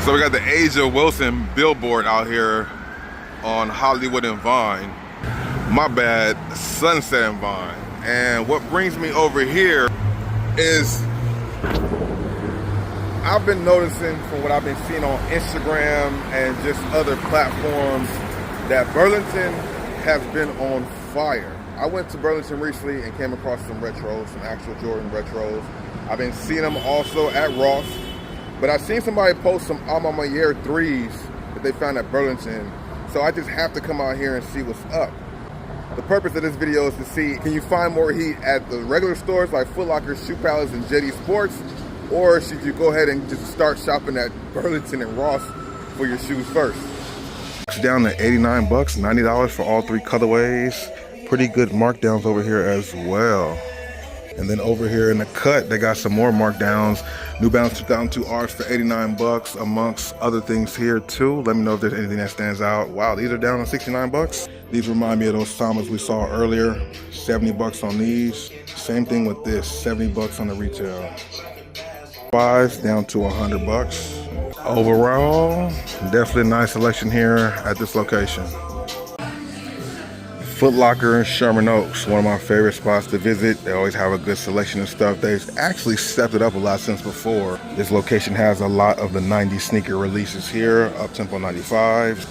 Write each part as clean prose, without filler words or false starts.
So we got the Asia Wilson billboard out here on Hollywood and Vine. My bad, Sunset and Vine. And what brings me over here is I've been noticing from what I've been seeing on Instagram and just other platforms that Burlington has been on fire. I went to Burlington recently and came across some retros, some actual Jordan retros. I've been seeing them also at Ross, but I've seen somebody post some Alma Year 3s that they found at Burlington. So I just have to come out here and see what's up. The purpose of this video is to see, can you find more heat at the regular stores like Foot Locker, Shoe Palace, and JD Sports? Or should you go ahead and just start shopping at Burlington and Ross for your shoes first? It's down to 89 bucks, $90 for all three colorways. Pretty good markdowns over here as well. And then over here in the cut, they got some more markdowns. New Balance 2002 R's for 89 bucks, amongst other things here too. Let me know if there's anything that stands out. Wow, these are down to 69 bucks. These remind me of those Samas we saw earlier. 70 bucks on these. Same thing with this, 70 bucks on the retail. Fives down to 100 bucks. Overall, definitely a nice selection here at this location. Foot Locker in Sherman Oaks, one of my favorite spots to visit. They always have a good selection of stuff. They've actually stepped it up a lot since before. This location has a lot of the 90s sneaker releases here, up-tempo 95s.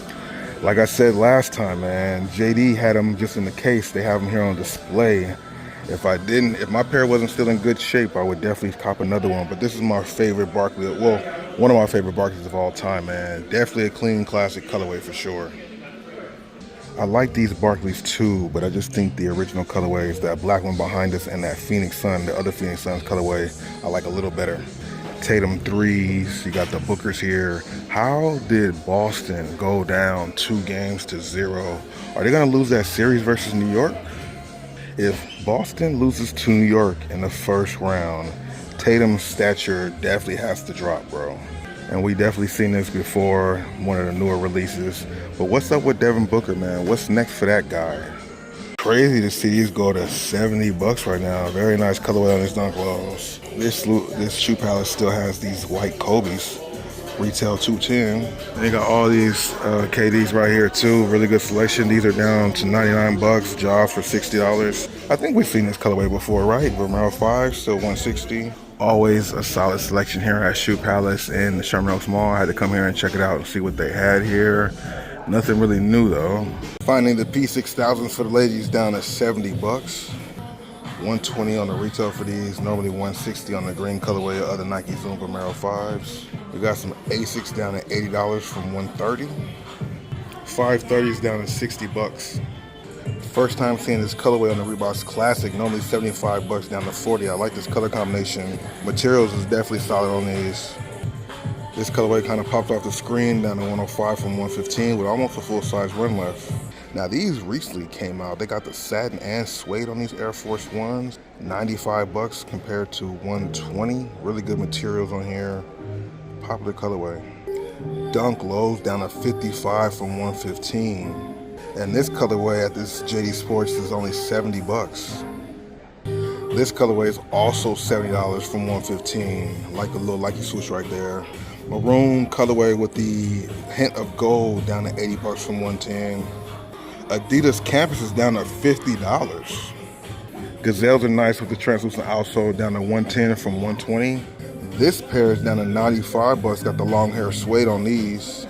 Like I said last time, man, JD had them just in the case. They have them here on display. If my pair wasn't still in good shape, I would definitely cop another one. But this is my favorite Barkley, well, one of my favorite Barkleys of all time, man. Definitely a clean, classic colorway for sure. I like these Barkleys too, but I just think the original colorways, that black one behind us and that Phoenix Sun, the other Phoenix Suns colorway, I like a little better. Tatum 3s, you got the Bookers here. How did Boston go down 2-0? Are they gonna lose that series versus New York? If Boston loses to New York in the first round, Tatum's stature definitely has to drop, bro. And we definitely seen this before, one of the newer releases. But what's up with Devin Booker, man? What's next for that guy? Crazy to see these go to 70 bucks right now. Very nice colorway on his dunk lows. This Shoe Palace still has these white Kobe's, retail 210. And they got all these KDs right here too. Really good selection. These are down to 99 bucks. Jaws for $60. I think we've seen this colorway before, right? Romero 5, still 160. Always a solid selection here at Shoe Palace in the Sherman Oaks Mall. I had to come here and check it out and see what they had here. Nothing really new though. Finding the P6000s for the ladies down at 70 bucks. 120 on the retail for these, normally 160 on the green colorway of other Nike Zoom Romero 5s. We got some Asics down at $80 from 130. 530s down at 60 bucks. First time seeing this colorway on the Reebok Classic, normally 75 bucks down to 40. I like this color combination. Materials is definitely solid on these. This colorway kind of popped off the screen down to 105 from 115 with almost a full-size run left. Now these recently came out. They got the satin and suede on these Air Force Ones. 95 bucks compared to 120. Really good materials on here. Popular colorway. Dunk lows down to 55 from 115. And this colorway at this JD Sports is only 70 bucks. This colorway is also $70 from 115. Like the little Nike swoosh right there. Maroon colorway with the hint of gold down to 80 bucks from 110. Adidas Campus is down to $50. Gazelles are nice with the translucent outsole down to 110 from 120. This pair is down to 95 bucks. Got the long hair suede on these.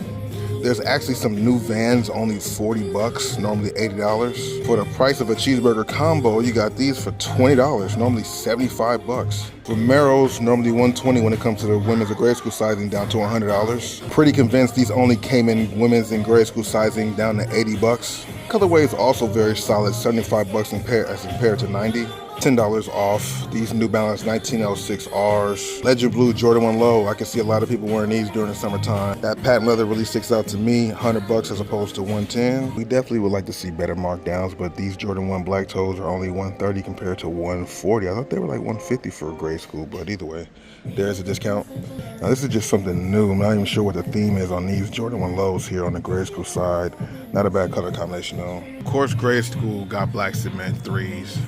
There's actually some new Vans, only 40 bucks, normally $80. For the price of a cheeseburger combo, you got these for $20, normally 75 bucks. Romero's normally 120 when it comes to the women's and grade school sizing, down to $100. Pretty convinced these only came in women's and grade school sizing, down to 80 bucks. Colorway is also very solid, 75 bucks as compared to 90. $10 off these New Balance 1906 Rs. Ledger Blue Jordan 1 Low. I can see a lot of people wearing these during the summertime. That patent leather really sticks out to me. 100 bucks as opposed to 110. We definitely would like to see better markdowns, but these Jordan 1 Black Toes are only 130 compared to 140. I thought they were like 150 for grade school, but either way, there's a discount. Now this is just something new. I'm not even sure what the theme is on these Jordan 1 Lows here on the grade school side. Not a bad color combination though. Of course, grade school got black cement 3s.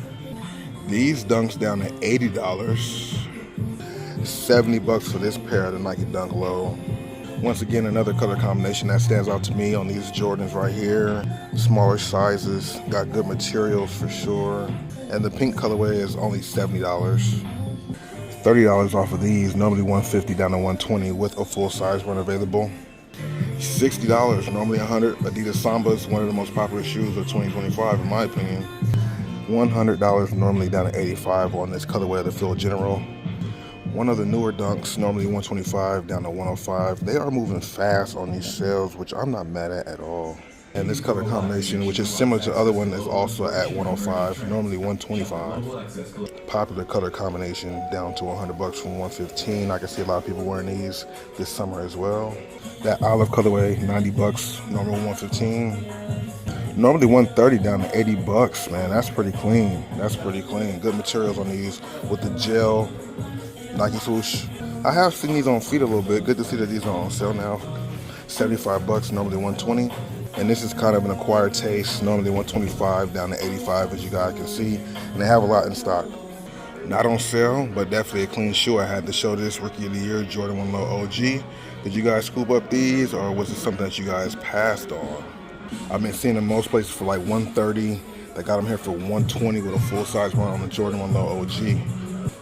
These Dunks down to $80. 70 bucks for this pair of the Nike Dunk Low. Once again, another color combination that stands out to me on these Jordans right here. Smaller sizes, got good materials for sure. And the pink colorway is only $70. $30 off of these, normally $150 down to $120 with a full size run available. $60, normally $100. Adidas Sambas, one of the most popular shoes of 2025 in my opinion. $100, normally down to $85 on this colorway of the Field General. One of the newer Dunks, normally $125 down to $105. They are moving fast on these sales, which I'm not mad at all. And this color combination, which is similar to the other one, is also at $105, normally $125. Popular color combination down to $100 from $115. I can see a lot of people wearing these this summer as well. That olive colorway, $90, normally $115. Normally $130 down to $80, man. That's pretty clean. That's pretty clean. Good materials on these with the gel Nike swoosh. I have seen these on feet a little bit. Good to see that these are on sale now. $75, normally $120. And this is kind of an acquired taste, normally $125 down to $85 as you guys can see. And they have a lot in stock. Not on sale, but definitely a clean shoe. I had to show this Rookie of the Year Jordan 1 Low OG. Did you guys scoop up these, or was it something that you guys passed on? I've been seeing them most places for like $130. They got them here for $120 with a full size run on the Jordan 1 Low OG.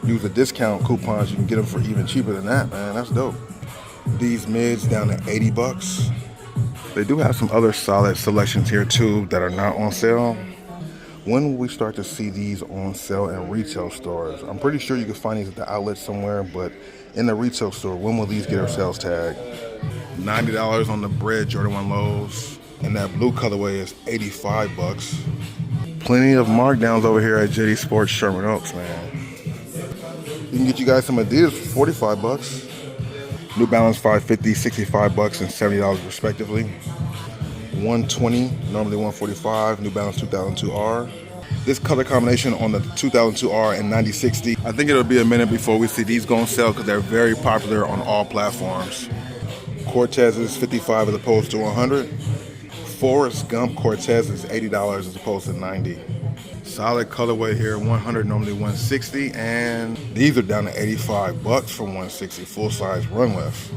Use the discount coupons, you can get them for even cheaper than that, man. That's dope. These mids down to $80. They do have some other solid selections here too that are not on sale. When will we start to see these on sale in retail stores? I'm pretty sure you can find these at the outlet somewhere, but in the retail store, when will these get their sales tag? $90 on the Bread Jordan 1 Lows, and that blue colorway is $85. Plenty of markdowns over here at JD Sports Sherman Oaks, man. You can get you guys some Adidas for $45. New Balance $550, $65, and $70 respectively. $120, normally $145. New Balance 2002R. This color combination on the 2002R and 9060. I think it'll be a minute before we see these go on sale because they're very popular on all platforms. Cortez is $55 as opposed to $100. Forrest Gump Cortez is $80 as opposed to $90. Solid colorway here, $100, normally $160, and these are down to $85 from $160, full size run left.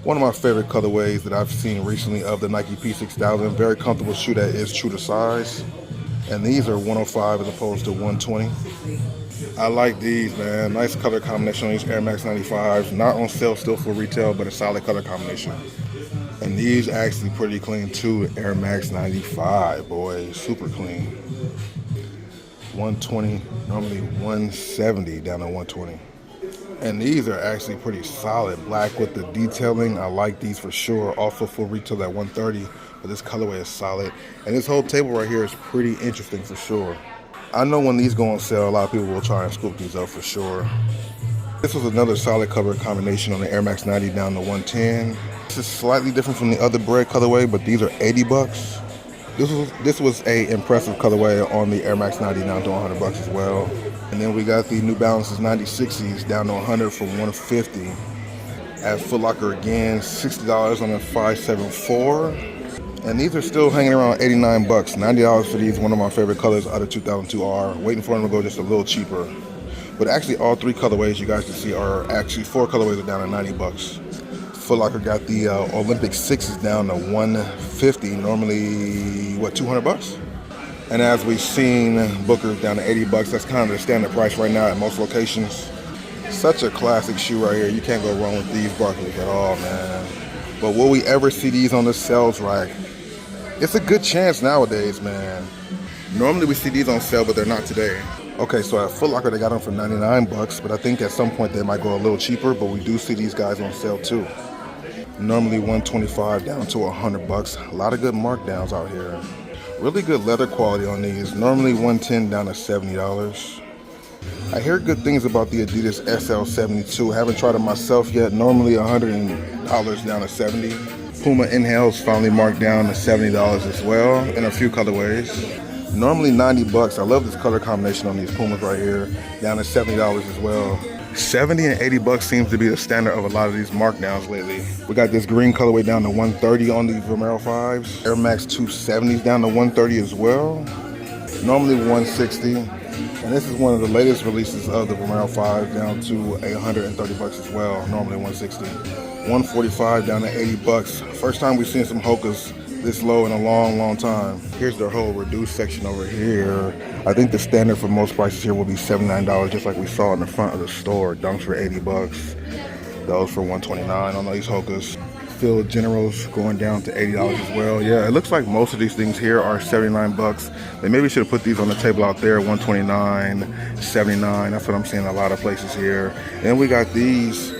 One of my favorite colorways that I've seen recently of the Nike P6000, very comfortable shoe that is true to size. And these are $105 as opposed to $120. I like these, man. Nice color combination on these Air Max 95s. Not on sale still for retail, but a solid color combination. And these actually pretty clean too, Air Max 95, boys, super clean. $120, normally $170 down to $120. And these are actually pretty solid, black with the detailing. I like these for sure. Also full retail at $130, but this colorway is solid. And this whole table right here is pretty interesting for sure. I know when these go on sale, a lot of people will try and scoop these up for sure. This was another solid color combination on the Air Max 90 down to $110. This is slightly different from the other Bread colorway, but these are $80. This was a impressive colorway on the Air Max 90 down to $100 as well. And then we got the New Balances 9060s down to $100 from $150. At Foot Locker again, $60 on the 574. And these are still hanging around $89. $90 for these, one of my favorite colors out of 2002R. Waiting for them to go just a little cheaper. But actually all three colorways you guys can see are actually, four colorways are down to $90. Foot Locker got the Olympic 6s down to $150, normally, what, $200? And as we've seen, Booker's down to $80. That's kind of the standard price right now at most locations. Such a classic shoe right here. You can't go wrong with these Barclays at all, man. But will we ever see these on the sales rack? It's a good chance nowadays, man. Normally we see these on sale, but they're not today. Okay, so at Foot Locker, they got them for $99, but I think at some point they might go a little cheaper, but we do see these guys on sale too. Normally $125 down to $100. A lot of good markdowns out here. Really good leather quality on these. Normally $110 down to $70. I hear good things about the Adidas SL72. Haven't tried it myself yet. Normally $100 down to $70. Puma Inhales finally marked down to $70 as well in a few colorways. Normally $90. I love this color combination on these Pumas right here. Down to $70 as well. $70 and $80 seems to be the standard of a lot of these markdowns lately. We got this green colorway down to $130 on these Vomero 5s. Air Max 270s down to $130 as well. Normally $160. And this is one of the latest releases of the Vomero 5 down to $130 as well. Normally $160. 145 down to 80 bucks. First time we've seen some Hokas this low in a long time. Here's their whole reduced section over here. I think the standard for most prices here will be $79, just like we saw in the front of the store. Dunks for 80 bucks. Those for 129 on these Hokas. Field Generals going down to $80 as well. Yeah, it looks like most of these things here are 79 bucks. They maybe should have put these on the table out there, 129, 79. That's what I'm seeing a lot of places here. And we got these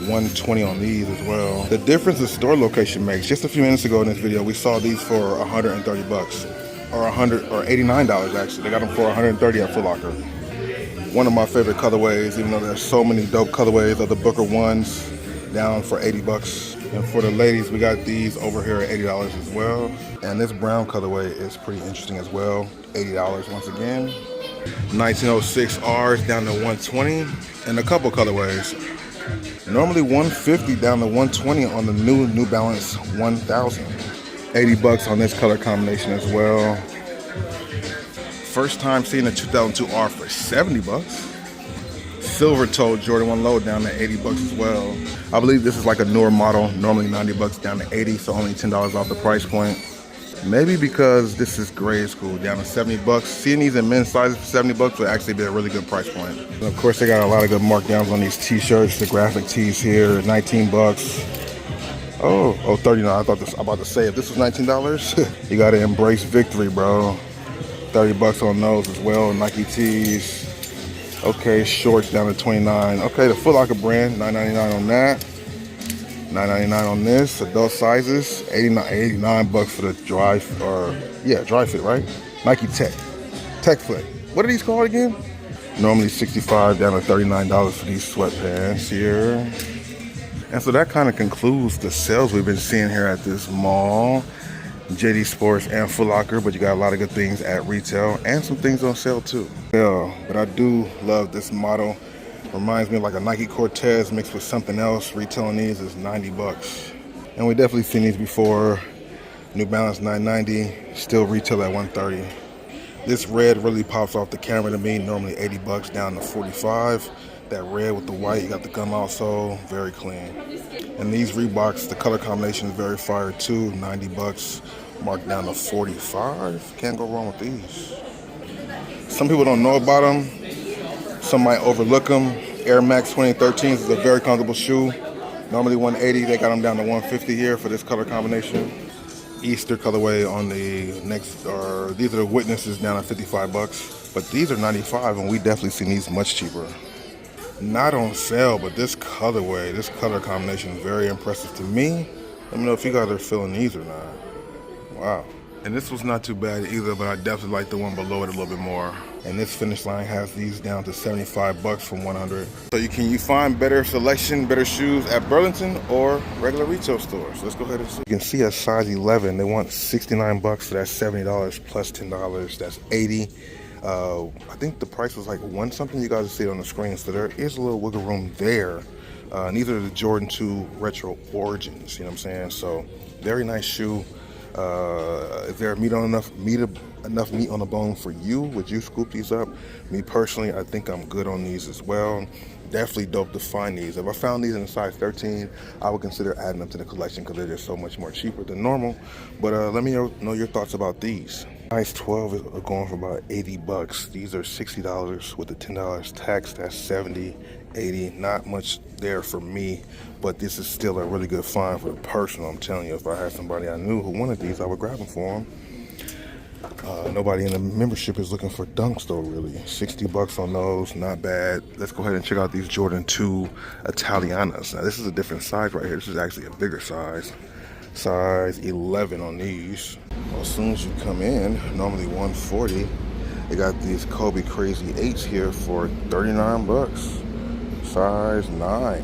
120 on these as well. The difference the store location makes. Just a few minutes ago in this video, we saw these for 130 bucks, or 100 or $89 actually. They got them for 130 at Foot Locker. One of my favorite colorways, even though there's so many dope colorways of the Booker ones, down for 80 bucks. And for the ladies, we got these over here at $80 as well. And this brown colorway is pretty interesting as well. $80 once again. 1906 R's down to 120, and a couple colorways. Normally 150 down to 120 on the New Balance 1000. 80 bucks on this color combination as well. First time seeing a 2002 R for 70 bucks. Silver Toe Jordan 1 Low down to 80 bucks as well. I believe this is like a newer model, normally 90 bucks down to 80, so only $10 off the price point. Maybe because this is grade school, down to 70 bucks. Seeing these in men's sizes for 70 bucks would actually be a really good price point. And of course, they got a lot of good markdowns on these t-shirts, the graphic tees here, 19 bucks. Oh, 39. I'm about to say, if this was $19, you gotta embrace victory, bro. 30 bucks on those as well, Nike tees. Okay, shorts down to 29. Okay, the Foot Locker brand, $9.99 on that. $9.99 on this, adult sizes, 89 bucks for the dry fit, right? Nike Tech Fit. What are these called again? Normally $65 down to $39 for these sweatpants here. And so that kind of concludes the sales we've been seeing here at this mall. JD Sports and Foot Locker, but you got a lot of good things at retail and some things on sale too. Yeah, but I do love this model. Reminds me of like a Nike Cortez mixed with something else. Retailing these is 90 bucks. And we definitely seen these before. New Balance 990, still retail at 130. This red really pops off the camera to me, normally 80 bucks down to 45. That red with the white, you got the gum outsole, very clean. And these Reeboks, the color combination is very fire too, 90 bucks, marked down to 45. Can't go wrong with these. Some people don't know about them. Some might overlook them. Air Max 2013s is a very comfortable shoe. Normally 180, they got them down to 150 here for this color combination. Easter colorway on the next, or these are the Witnesses down at 55 bucks. But these are 95, and we definitely seen these much cheaper. Not on sale, but this colorway, this color combination is very impressive to me. Let me know if you guys are feeling these or not. Wow. And this was not too bad either, but I definitely like the one below it a little bit more. And this Finish Line has these down to 75 bucks from 100. So you find better selection, better shoes at Burlington or regular retail stores. Let's go ahead and see. You can see a size 11, they want 69 bucks, so that's $70 plus $10, that's 80. I think the price was like one something. You guys see it on the screen, so there is a little wiggle room there. And these are the Jordan 2 Retro Origins, you know what I'm saying? So very nice shoe. Is there enough meat on the bone for you? Would you scoop these up? Me personally, I think I'm good on these as well. Definitely dope to find these. If I found these in a size 13, I would consider adding them to the collection because they're just so much more cheaper than normal. But let me know your thoughts about these. Size 12 is going for about 80 bucks. These are $60 with the $10 tax. That's 70, 80. Not much there for me, but this is still a really good find for the personal. I'm telling you, if I had somebody I knew who wanted these, I would grab them for them. Nobody in the membership is looking for dunks though, really. 60 bucks on those, not bad. Let's go ahead and check out these Jordan 2 Italianas. Now this is a different size right here. This is actually a bigger size. Size 11 on these. Well, as soon as you come in, normally 140. They got these Kobe Crazy 8s here for 39 bucks. Size 9.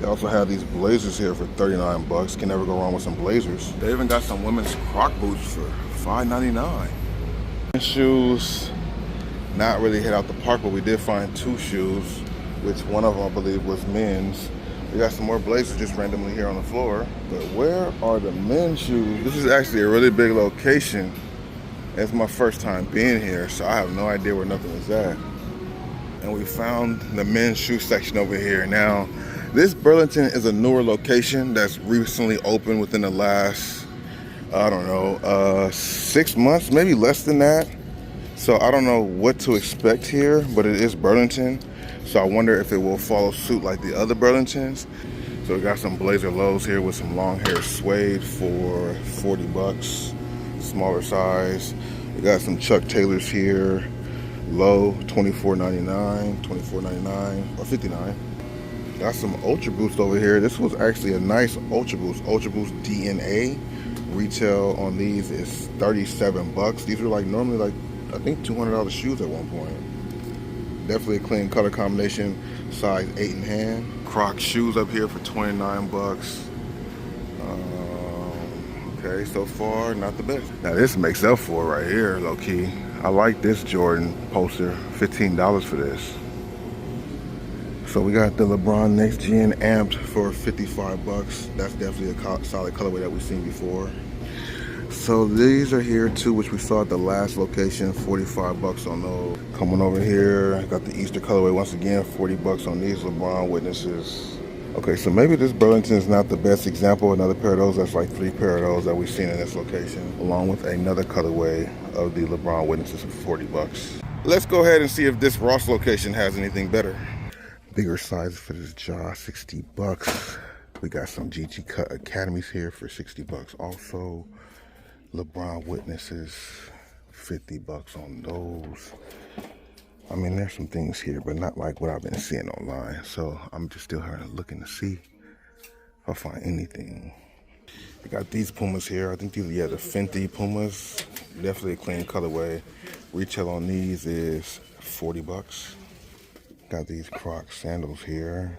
They also have these blazers here for 39 bucks. Can never go wrong with some blazers. They even got some women's Croc boots for $5.99. Shoes, not really hit out the park, but we did find two shoes, which one of them I believe was men's. We got some more blazers just randomly here on the floor. But where are the men's shoes? This is actually a really big location. It's my first time being here, so I have no idea where nothing is at. And we found the men's shoe section over here. Now, This Burlington is a newer location that's recently opened within the last, I don't know, 6 months, maybe less than that. So I don't know what to expect here, but it is Burlington. So I wonder if it will follow suit like the other Burlingtons. So we got some blazer lows here with some long hair suede for 40 bucks, smaller size. We got some Chuck Taylors here, low, $24.99, $24.99 or $59. Got some Ultra Boost over here. This was actually a nice Ultra Boost DNA. Retail on these is 37 bucks. These are like normally like, I think $200 shoes at one point. Definitely a clean color combination, size 8 in hand. Crocs shoes up here for 29 bucks. Okay, so far, not the best. Now this makes up for it right here, low key. I like this Jordan poster, $15 for this. So we got the LeBron Next Gen Amped for 55 bucks. That's definitely a solid colorway that we've seen before. So these are here too, which we saw at the last location, 45 bucks on those. Coming over here, got the Easter colorway once again, 40 bucks on these LeBron Witnesses. Okay, so maybe this Burlington is not the best example. Another pair of those, that's like 3 pair of those that we've seen in this location, along with another colorway of the LeBron Witnesses for 40 bucks. Let's go ahead and see if this Ross location has anything better. Bigger sizes for this jaw, 60 bucks. We got some GG Cut Academies here for 60 bucks also. LeBron Witnesses, 50 bucks on those. I mean, there's some things here, but not like what I've been seeing online. So I'm just still here looking to see if I find anything. We got these Pumas here. I think these are, yeah, the Fenty Pumas. Definitely a clean colorway. Retail on these is 40 bucks. Got these Crocs sandals here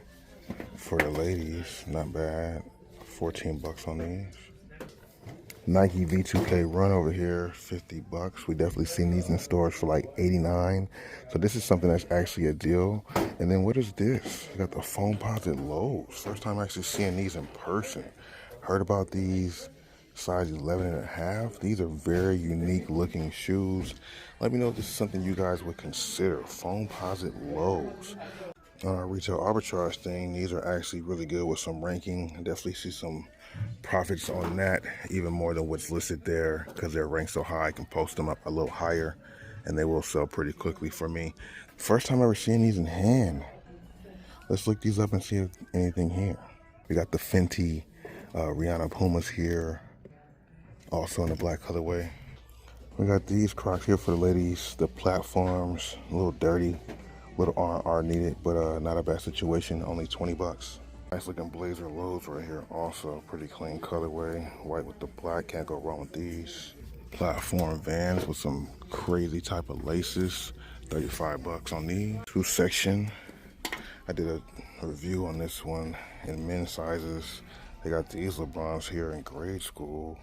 for the ladies. Not bad. 14 bucks on these. Nike V2K Run over here, 50 bucks. We definitely seen these in stores for like 89. So this is something that's actually a deal. And then what is this? We got the Foamposite Lows. First time actually seeing these in person. Heard about these, size 11 and a half. These are very unique looking shoes. Let me know if this is something you guys would consider. Foamposite Lows. On our retail arbitrage thing, these are actually really good with some ranking. I definitely see some profits on that, even more than what's listed there, because they're ranked so high. I can post them up a little higher and they will sell pretty quickly for me. First time ever seeing these in hand. Let's look these up and see if anything here. We got the Fenty Rihanna Pumas here, also in the black colorway. We got these Crocs here for the ladies, the platforms, a little dirty, a little R&R needed, but not a bad situation, only 20 bucks. Nice looking blazer lows right here also, pretty clean colorway, white with the black, can't go wrong with these. Platform Vans with some crazy type of laces, 35 bucks on these. Shoe section, I did a review on this one in men's sizes. They got these LeBrons here in grade school.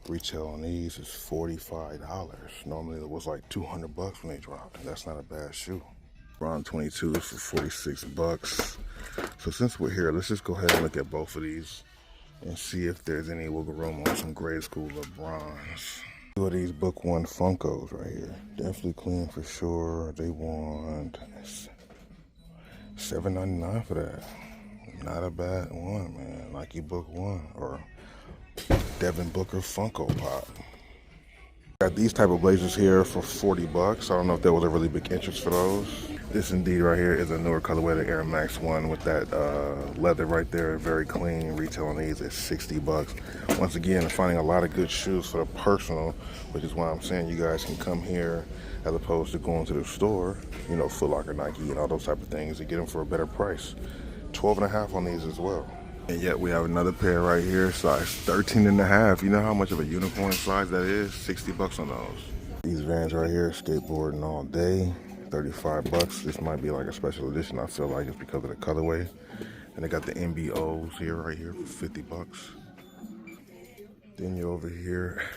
Retail on these is $45. Normally it was like 200 bucks when they dropped. That's not a bad shoe. LeBron 22s for 46 bucks. So since we're here, let's just go ahead and look at both of these and see if there's any wiggle room on some grade school LeBrons. Two of these Book One Funkos right here. Definitely clean for sure. They want $7.99 for that. Not a bad one, man. Nike Book One or Devin Booker Funko Pop. Got these type of blazers here for 40 bucks. I don't know if there was a really big interest for those. This indeed right here is a newer colorway, the Air Max one with that leather right there, very clean. Retail on these is 60 bucks. Once again, I'm finding a lot of good shoes for the personal, which is why I'm saying you guys can come here as opposed to going to the store, you know, Foot Locker, Nike, and all those type of things, and get them for a better price. 12 and a half on these as well. And yet we have another pair right here, size 13 and a half. You know how much of a unicorn size that is? 60 bucks on those. These Vans right here, skateboarding all day, 35 bucks. This might be like a special edition. I feel like it's because of the colorway. And they got the MBOs here, right here for 50 bucks. Then you're over here,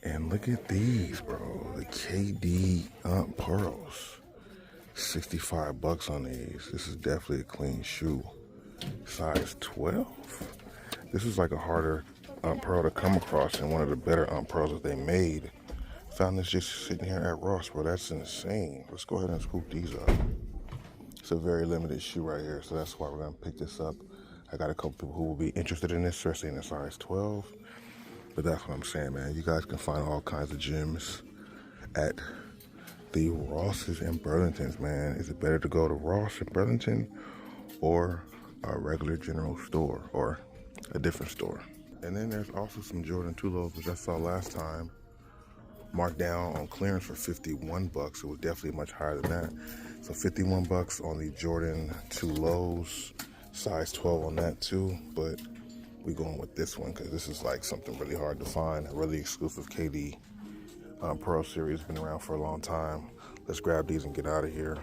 and look at these, bro. The KD Pearls, 65 bucks on these. This is definitely a clean shoe. Size 12. This is like a harder pearl to come across and one of the better pearls that they made. Found this just sitting here at Ross, bro. That's insane. Let's go ahead and scoop these up. It's a very limited shoe right here, so that's why we're gonna pick this up. I got a couple people who will be interested in this, especially in a size 12. But that's what I'm saying, man. You guys can find all kinds of gems at the Rosses and Burlingtons, man. Is it better to go to Ross and Burlington or a regular general store or a different store? And then there's also some Jordan 2 lows, which I saw last time, marked down on clearance for 51 bucks. It was definitely much higher than that. So 51 bucks on the Jordan 2 lows, size 12 on that too. But we going with this one because this is like something really hard to find, a really exclusive KD Pearl series, been around for a long time. Let's grab these and get out of here.